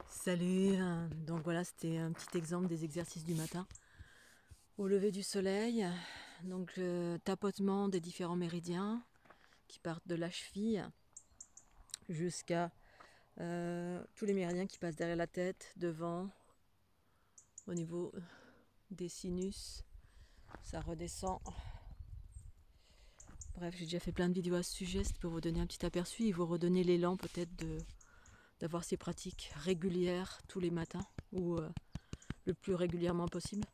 Salut, donc voilà, c'était un petit exemple des exercices du matin. Au lever du soleil, donc le tapotement des différents méridiens qui partent de la cheville jusqu'à tous les méridiens qui passent derrière la tête, devant, au niveau des sinus, ça redescend. Bref, j'ai déjà fait plein de vidéos à ce sujet, c'est pour vous donner un petit aperçu et vous redonner l'élan peut-être d'avoir ces pratiques régulières tous les matins ou le plus régulièrement possible.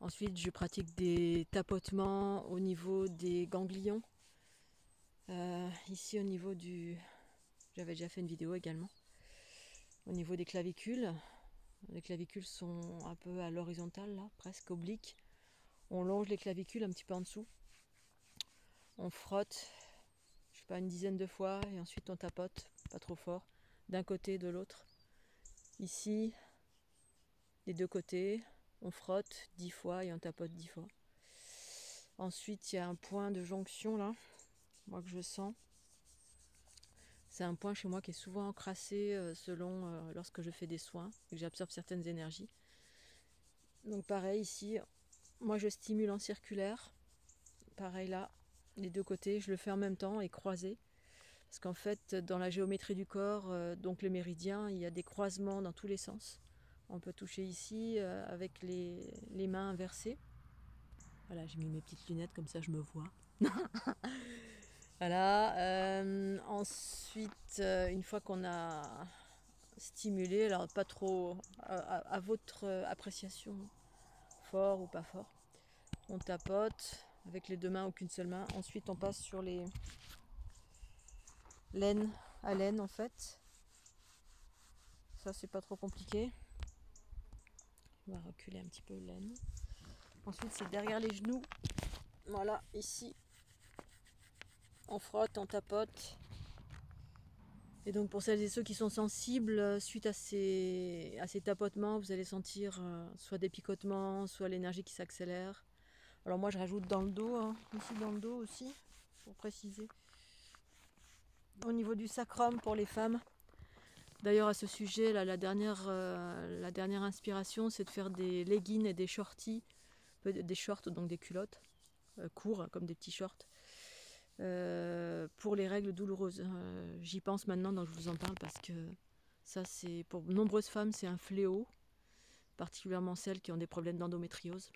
Ensuite, je pratique des tapotements au niveau des ganglions. Ici, au niveau du... J'avais déjà fait une vidéo également. Au niveau des clavicules. Les clavicules sont un peu à l'horizontale, là, presque obliques. On longe les clavicules un petit peu en dessous. On frotte, je sais pas, une dizaine de fois. Et ensuite, on tapote, pas trop fort, d'un côté et de l'autre. Ici, des deux côtés, on frotte 10 fois et on tapote 10 fois. Ensuite, il y a un point de jonction, là, moi que je sens. C'est un point chez moi qui est souvent encrassé selon lorsque je fais des soins et que j'absorbe certaines énergies. Donc pareil ici, moi je stimule en circulaire. Pareil là, les deux côtés, je le fais en même temps et croisé. Parce qu'en fait, dans la géométrie du corps, donc les méridiens, il y a des croisements dans tous les sens. On peut toucher ici avec les mains inversées. Voilà, j'ai mis mes petites lunettes comme ça je me vois. Voilà, ensuite, une fois qu'on a stimulé, alors pas trop à votre appréciation, fort ou pas fort, on tapote avec les deux mains ou qu'une seule main. Ensuite, on passe sur les laines à laine en fait. Ça, c'est pas trop compliqué. On va reculer un petit peu laine. Ensuite, c'est derrière les genoux. Voilà, ici. On frotte, on tapote. Et donc pour celles et ceux qui sont sensibles, suite à ces tapotements, vous allez sentir soit des picotements, soit l'énergie qui s'accélère. Alors moi je rajoute dans le dos, hein, ici dans le dos aussi, pour préciser. Au niveau du sacrum pour les femmes. D'ailleurs à ce sujet, là, la dernière inspiration, c'est de faire des leggings et des shorties, des shorts, donc des culottes, courts comme des petits shorts. Pour les règles douloureuses. J'y pense maintenant, donc je vous en parle parce que ça, c'est pour de nombreuses femmes, c'est un fléau, particulièrement celles qui ont des problèmes d'endométriose.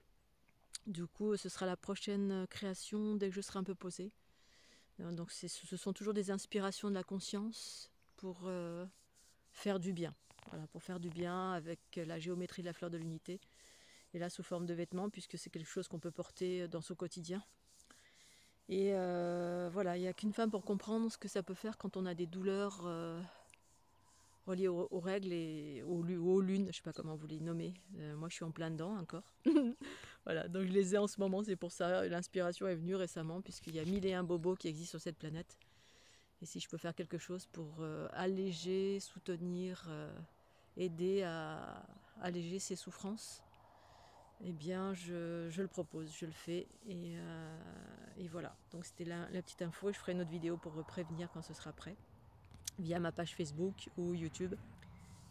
Du coup, ce sera la prochaine création dès que je serai un peu posée. Donc, ce sont toujours des inspirations de la conscience pour faire du bien. Voilà, pour faire du bien avec la géométrie de la fleur de l'unité. Et là, sous forme de vêtements, puisque c'est quelque chose qu'on peut porter dans son quotidien. Et voilà, il n'y a qu'une femme pour comprendre ce que ça peut faire quand on a des douleurs reliées aux règles et aux lunes, je ne sais pas comment vous les nommez. Moi, je suis en plein dedans encore. Voilà, donc je les ai en ce moment, c'est pour ça. L'inspiration est venue récemment, puisqu'il y a 1001 bobos qui existent sur cette planète. Et si je peux faire quelque chose pour alléger, soutenir, aider à alléger ces souffrances, eh bien je le propose, je le fais et voilà. Donc c'était la petite info, je ferai une autre vidéo pour prévenir quand ce sera prêt via ma page Facebook ou YouTube.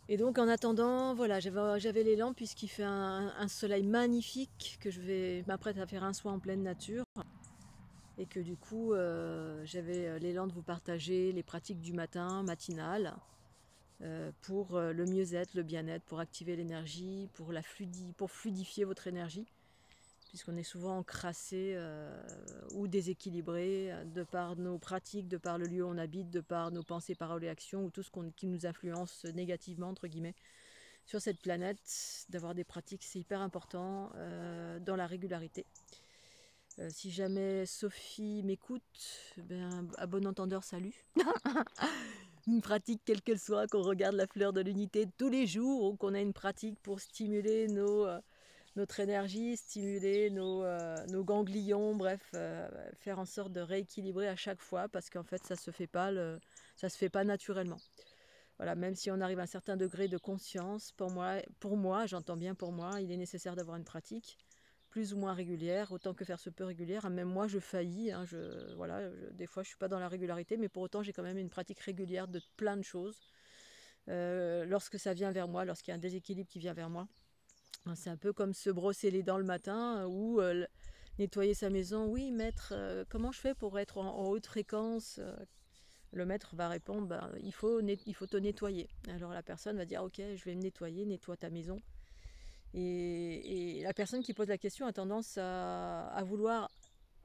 Et donc en attendant, voilà, j'avais l'élan puisqu'il fait un soleil magnifique, que je vais m'apprête à faire un soin en pleine nature et que du coup j'avais l'élan de vous partager les pratiques du matin, matinales, pour le mieux-être, le bien-être, pour activer l'énergie, pour fluidifier votre énergie, puisqu'on est souvent encrassé ou déséquilibré de par nos pratiques, de par le lieu où on habite, de par nos pensées, paroles et actions, ou tout ce qui nous influence négativement, entre guillemets, sur cette planète. D'avoir des pratiques, c'est hyper important dans la régularité. Si jamais Sophie m'écoute, ben, à bon entendeur, salut. Une pratique quelle qu'elle soit, qu'on regarde la fleur de l'unité tous les jours, ou qu'on a une pratique pour stimuler notre énergie, stimuler nos ganglions, bref, faire en sorte de rééquilibrer à chaque fois, parce qu'en fait ça se fait pas naturellement. Voilà, même si on arrive à un certain degré de conscience, pour moi, j'entends bien pour moi, il est nécessaire d'avoir une pratique plus ou moins régulière, autant que faire se peut régulière. Même moi, je faillis, hein, voilà, des fois, je ne suis pas dans la régularité, mais pour autant, j'ai quand même une pratique régulière de plein de choses. Lorsque ça vient vers moi, lorsqu'il y a un déséquilibre qui vient vers moi, c'est un peu comme se brosser les dents le matin ou nettoyer sa maison. Oui, maître, comment je fais pour être en haute fréquence? Le maître va répondre, ben, il faut te nettoyer. Alors la personne va dire, ok, je vais me nettoyer, nettoie ta maison. Et la personne qui pose la question a tendance à vouloir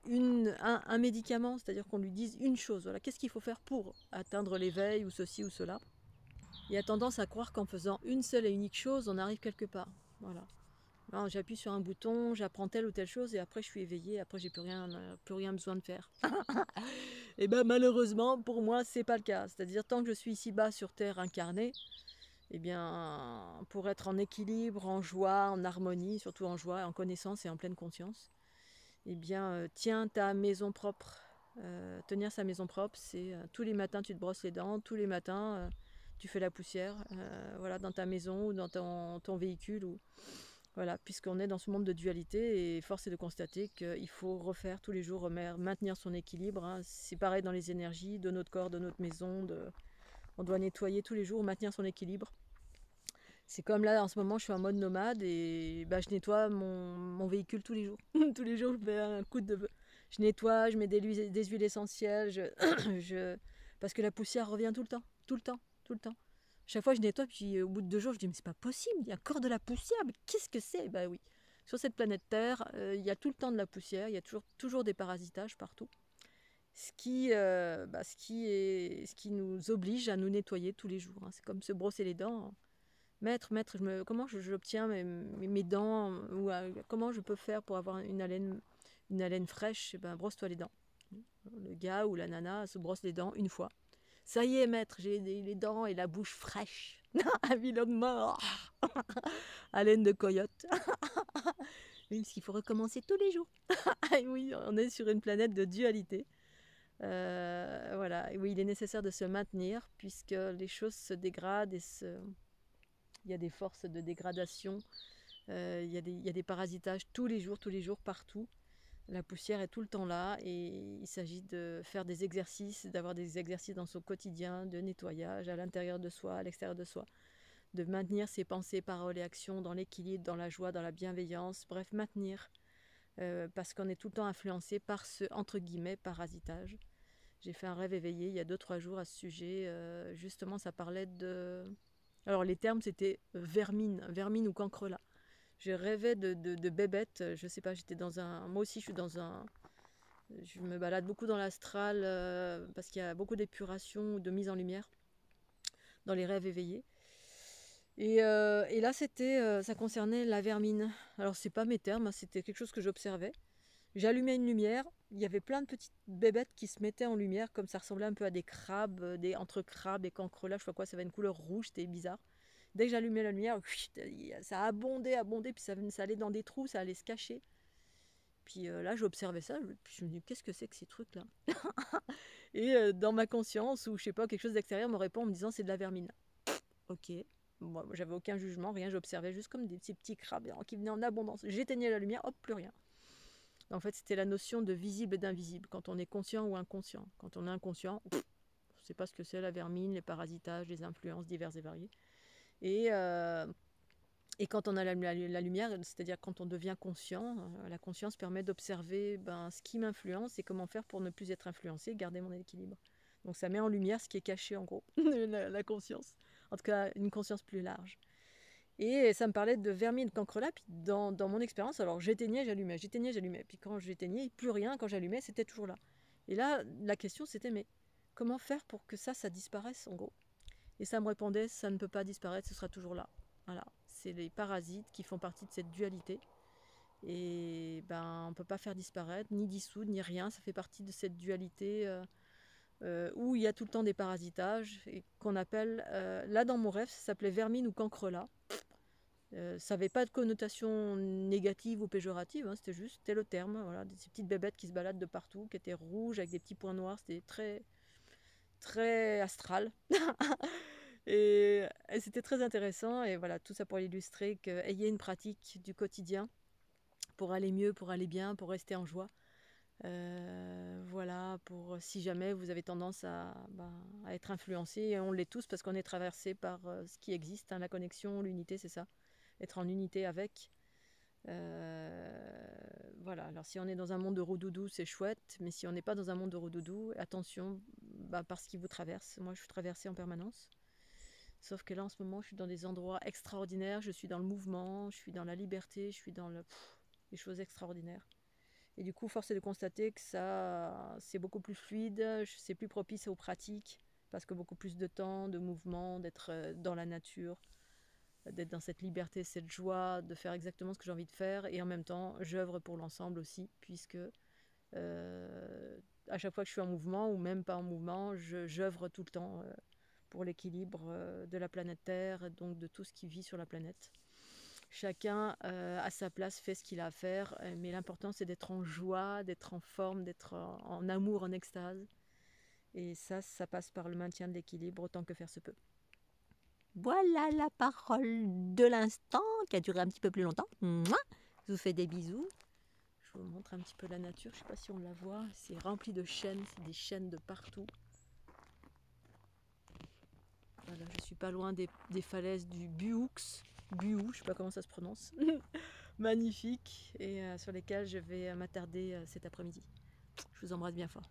un médicament, c'est-à-dire qu'on lui dise une chose. Voilà, qu'est-ce qu'il faut faire pour atteindre l'éveil ou ceci ou cela. Il a tendance à croire qu'en faisant une seule et unique chose, on arrive quelque part. Voilà. J'appuie sur un bouton, j'apprends telle ou telle chose et après je suis éveillée, après j'ai plus rien besoin de faire. Et ben malheureusement pour moi c'est pas le cas. C'est-à-dire tant que je suis ici-bas sur Terre incarnée, eh bien pour être en équilibre, en joie, en harmonie, surtout en joie, en connaissance et en pleine conscience, eh bien tiens ta maison propre. Tenir sa maison propre, c'est tous les matins tu te brosses les dents, tous les matins tu fais la poussière, voilà, dans ta maison ou dans ton véhicule ou voilà, puisqu'on est dans ce monde de dualité et force est de constater qu'il faut refaire tous les jours, maintenir son équilibre. Hein. C'est pareil dans les énergies de notre corps, de notre maison. On doit nettoyer tous les jours, maintenir son équilibre. C'est comme là, en ce moment, je suis en mode nomade et bah, je nettoie mon véhicule tous les jours. Tous les jours, je fais un coup de... Je nettoie, je mets des huiles essentielles, parce que la poussière revient tout le temps, tout le temps, tout le temps. Chaque fois, je nettoie, puis au bout de 2 jours, je dis, mais c'est pas possible, il y a encore de la poussière, mais qu'est-ce que c'est? Bah oui, sur cette planète Terre, il y a tout le temps de la poussière, il y a toujours des parasitages partout. Ce qui nous oblige à nous nettoyer tous les jours. Hein. C'est comme se brosser les dents. Maître, comment j'obtiens mes dents ou comment je peux faire pour avoir une haleine fraîche? Ben, brosse-toi les dents. Le gars ou la nana se brosse les dents une fois. Ça y est, maître, j'ai les dents et la bouche fraîche. Un vilain de mort. Haleine de coyote. Oui, parce qu'il faut recommencer tous les jours. Oui, on est sur une planète de dualité. Voilà, et oui, il est nécessaire de se maintenir puisque les choses se dégradent et il y a des forces de dégradation, il y a des parasitages tous les jours, partout. La poussière est tout le temps là et il s'agit de faire des exercices, d'avoir des exercices dans son quotidien de nettoyage à l'intérieur de soi, à l'extérieur de soi, de maintenir ses pensées, paroles et actions dans l'équilibre, dans la joie, dans la bienveillance, bref, maintenir, parce qu'on est tout le temps influencé par ce, entre guillemets, parasitage. J'ai fait un rêve éveillé il y a 2-3 jours à ce sujet, justement ça parlait de... Alors les termes c'était vermine ou cancrelat. Je rêvais de bébêtes, je sais pas, j'étais dans un... Moi aussi je suis dans un... Je me balade beaucoup dans l'astral parce qu'il y a beaucoup d'épuration ou de mise en lumière dans les rêves éveillés. Et là ça concernait la vermine. Alors c'est pas mes termes, hein, c'était quelque chose que j'observais. J'allumais une lumière, il y avait plein de petites bébêtes qui se mettaient en lumière, comme ça ressemblait un peu à des crabes, entre crabes et cancrelats, je sais pas quoi, ça avait une couleur rouge, c'était bizarre. Dès que j'allumais la lumière, ça abondait, puis ça allait dans des trous, ça allait se cacher. Puis là, j'observais ça, puis je me dis, qu'est-ce que c'est que ces trucs-là? Et dans ma conscience, ou je sais pas, quelque chose d'extérieur me répond en me disant, c'est de la vermine. Ok, moi j'avais aucun jugement, rien, j'observais juste comme des petits crabes qui venaient en abondance. J'éteignais la lumière, hop, plus rien. En fait, c'était la notion de visible et d'invisible, quand on est conscient ou inconscient. Quand on est inconscient, on ne sait pas ce que c'est la vermine, les parasitages, les influences diverses et variées. Et quand on a la lumière, c'est-à-dire quand on devient conscient, la conscience permet d'observer ce qui m'influence et comment faire pour ne plus être influencé, garder mon équilibre. Donc ça met en lumière ce qui est caché en gros, la conscience. En tout cas, une conscience plus large. Et ça me parlait de vermine, de cancrelat. Puis dans mon expérience, alors j'éteignais, j'allumais. Puis quand j'éteignais, plus rien. Quand j'allumais, c'était toujours là. Et là, la question c'était, mais comment faire pour que ça disparaisse en gros? Et ça me répondait, ça ne peut pas disparaître, ce sera toujours là. Voilà, c'est les parasites qui font partie de cette dualité. Et on ne peut pas faire disparaître, ni dissoudre, ni rien. Ça fait partie de cette dualité où il y a tout le temps des parasitages et qu'on appelle, là dans mon rêve, ça s'appelait vermine ou cancrelat. Ça n'avait pas de connotation négative ou péjorative, hein, c'était le terme. Voilà, ces petites bébêtes qui se baladent de partout, qui étaient rouges avec des petits points noirs, c'était très, très astral. et c'était très intéressant. Et voilà, tout ça pour illustrer qu'ayez une pratique du quotidien pour aller mieux, pour aller bien, pour rester en joie. Voilà, pour si jamais vous avez tendance à être influencé, et on l'est tous parce qu'on est traversé par ce qui existe, hein, la connexion, l'unité, c'est ça, être en unité avec. Voilà, alors si on est dans un monde de roudoudou, c'est chouette, mais si on n'est pas dans un monde de roudoudou, attention, par ce qui vous traverse. Moi, je suis traversée en permanence. Sauf que là, en ce moment, je suis dans des endroits extraordinaires, je suis dans le mouvement, je suis dans la liberté, je suis dans des choses extraordinaires. Et du coup, force est de constater que ça, c'est beaucoup plus fluide, c'est plus propice aux pratiques, parce que beaucoup plus de temps, de mouvement, d'être dans la nature, d'être dans cette liberté, cette joie, de faire exactement ce que j'ai envie de faire. Et en même temps, j'œuvre pour l'ensemble aussi, puisque à chaque fois que je suis en mouvement, ou même pas en mouvement, j'œuvre tout le temps pour l'équilibre de la planète Terre, donc de tout ce qui vit sur la planète. Chacun à sa place fait ce qu'il a à faire, mais l'important c'est d'être en joie, d'être en forme, d'être en amour, en extase. Et ça passe par le maintien de l'équilibre autant que faire se peut. Voilà la parole de l'instant qui a duré un petit peu plus longtemps. Mouah, je vous fais des bisous. Je vous montre un petit peu la nature, je ne sais pas si on la voit, c'est rempli de chênes, c'est des chênes de partout. Voilà, je suis pas loin des falaises du Buoux, je ne sais pas comment ça se prononce, magnifique, et sur lesquelles je vais m'attarder cet après-midi. Je vous embrasse bien fort.